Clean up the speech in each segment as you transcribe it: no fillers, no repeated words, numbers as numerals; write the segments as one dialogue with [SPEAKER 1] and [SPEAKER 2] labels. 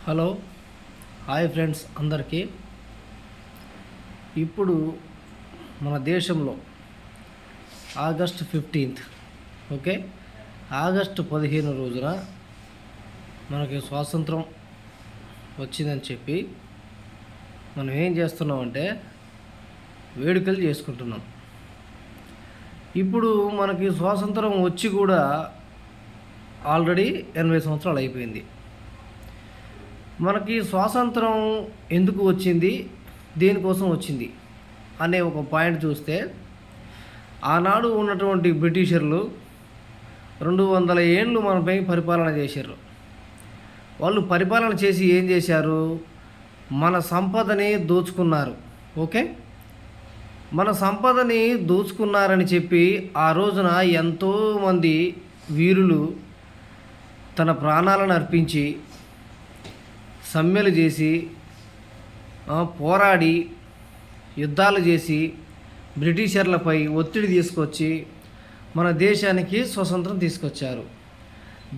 [SPEAKER 1] Hello hi friends అందరికీ. ఇప్పుడు మన దేశంలో ఆగస్టు 15 ఓకే, ఆగస్టు 15 రోజున మనకి స్వాతంత్రం వచ్చిందని చెప్పి మనం ఏం చేస్తున్నామంటే వేడుకలు చేసుకుంటున్నాం. ఇప్పుడు మనకి స్వాతంత్రం వచ్చి కూడా ఆల్రెడీ 80 సంవత్సరాలు అయిపోయింది. మనకి స్వాతంత్రం ఎందుకు వచ్చింది, దేనికోసం వచ్చింది అనే ఒక పాయింట్ చూస్తే, ఆనాడు ఉన్నటువంటి బ్రిటిషర్లు 200 ఏళ్ళు మనపై పరిపాలన చేశారు. వాళ్ళు పరిపాలన చేసి ఏం చేశారు, మన సంపదని దోచుకున్నారు. ఓకే, మన సంపదని దోచుకున్నారని చెప్పి ఆ రోజున ఎంతోమంది వీరులు తన ప్రాణాలను అర్పించి సమ్మెలు చేసి పోరాడి యుద్ధాలు చేసి బ్రిటిషర్లపై ఒత్తిడి తీసుకొచ్చి మన దేశానికి స్వతంత్రం తీసుకొచ్చారు.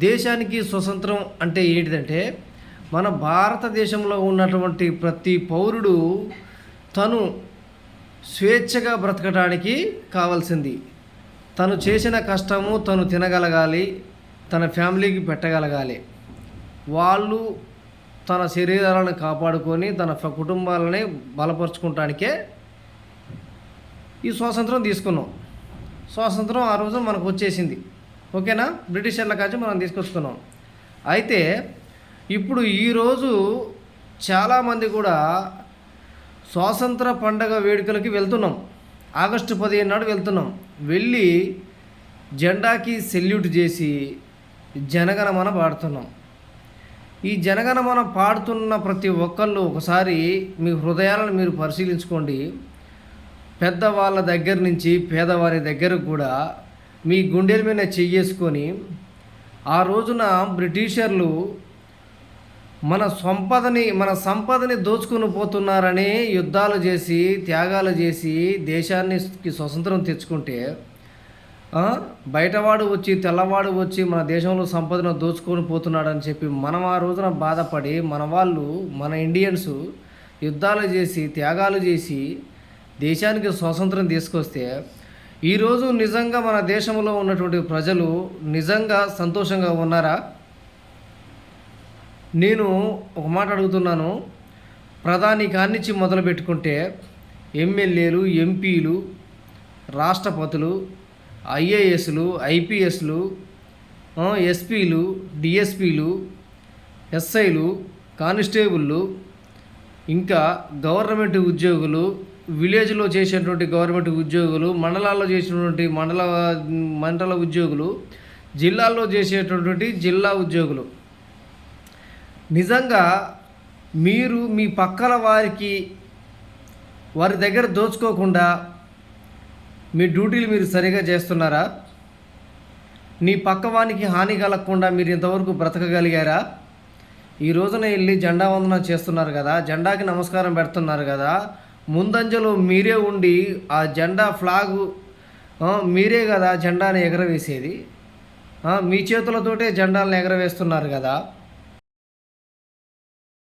[SPEAKER 1] దేశానికి స్వతంత్రం అంటే ఏంటిదంటే, మన భారతదేశంలో ఉన్నటువంటి ప్రతి పౌరుడు తను స్వేచ్ఛగా బ్రతకడానికి కావాల్సింది. తను చేసిన కష్టము తను తినగలగాలి, తన ఫ్యామిలీకి పెట్టగలగాలి. వాళ్ళు తన శరీరాలను కాపాడుకొని తన కుటుంబాలని బలపరుచుకోవటానికే ఈ స్వాతంత్రం తీసుకున్నాం. స్వాతంత్రం ఆ రోజు మనకు వచ్చేసింది. ఓకేనా, బ్రిటిషర్ల కాచి మనం తీసుకొచ్చుకున్నాం. అయితే ఇప్పుడు ఈరోజు చాలామంది కూడా స్వాతంత్ర పండగ వేడుకలకి వెళ్తున్నాం. ఆగస్టు 15 నాడు వెళ్తున్నాం. వెళ్ళి జెండాకి సెల్యూట్ చేసి జనగణమన పాడుతున్నాం. ఈ జనగణమన పాడుతున్న ప్రతి ఒక్కళ్ళు ఒకసారి మీ హృదయాలను మీరు పరిశీలించుకోండి. పెద్దవాళ్ళ దగ్గర నుంచి పేదవారి దగ్గర కూడా మీ గుండెల మీద చెయ్యేసుకొని, ఆ రోజున బ్రిటిషర్లు మన సంపదని దోచుకొని పోతున్నారని యుద్ధాలు చేసి త్యాగాలు చేసి దేశానికి స్వతంత్రం తెచ్చుకుంటే, బయటవాడు వచ్చి తెల్లవాడు వచ్చి మన దేశంలో సంపదను దోచుకొని పోతున్నాడని చెప్పి మనం ఆ రోజున బాధపడి మన ఇండియన్స్ యుద్ధాలు చేసి త్యాగాలు చేసి దేశానికి స్వాతంత్రం తీసుకొస్తే, ఈరోజు నిజంగా మన దేశంలో ఉన్నటువంటి ప్రజలు నిజంగా సంతోషంగా ఉన్నారా? నేను ఒక మాట అడుగుతున్నాను. ప్రధాని కానించి మొదలు పెట్టుకుంటే ఎమ్మెల్యేలు, ఎంపీలు, రాష్ట్రపతులు, ఐఏఎస్లు, ఐపీఎస్లు, ఎస్పీలు, డిఎస్పీలు, ఎస్ఐలు, కానిస్టేబుళ్ళు, ఇంకా గవర్నమెంట్ ఉద్యోగులు, విలేజ్లో చేసేటువంటి గవర్నమెంట్ ఉద్యోగులు, మండలాల్లో చేసినటువంటి మండల ఉద్యోగులు, జిల్లాల్లో చేసేటటువంటి జిల్లా ఉద్యోగులు, నిజంగా మీరు మీ పక్కల వారి దగ్గర దోచుకోకుండా మీ డ్యూటీలు మీరు సరిగా చేస్తున్నారా? నీ పక్కవానికి హాని కలగకుండా మీరు ఇంతవరకు బ్రతకగలిగారా? ఈ రోజున వెళ్ళి జెండా వందనం చేస్తున్నారు కదా, జెండాకి నమస్కారం పెడుతున్నారు కదా, ముందంజలో మీరే ఉండి ఆ జెండా ఫ్లాగు మీరే కదా జెండాని ఎగరవేసేది. మీ చేతులతోటే జెండాలను ఎగరవేస్తున్నారు కదా.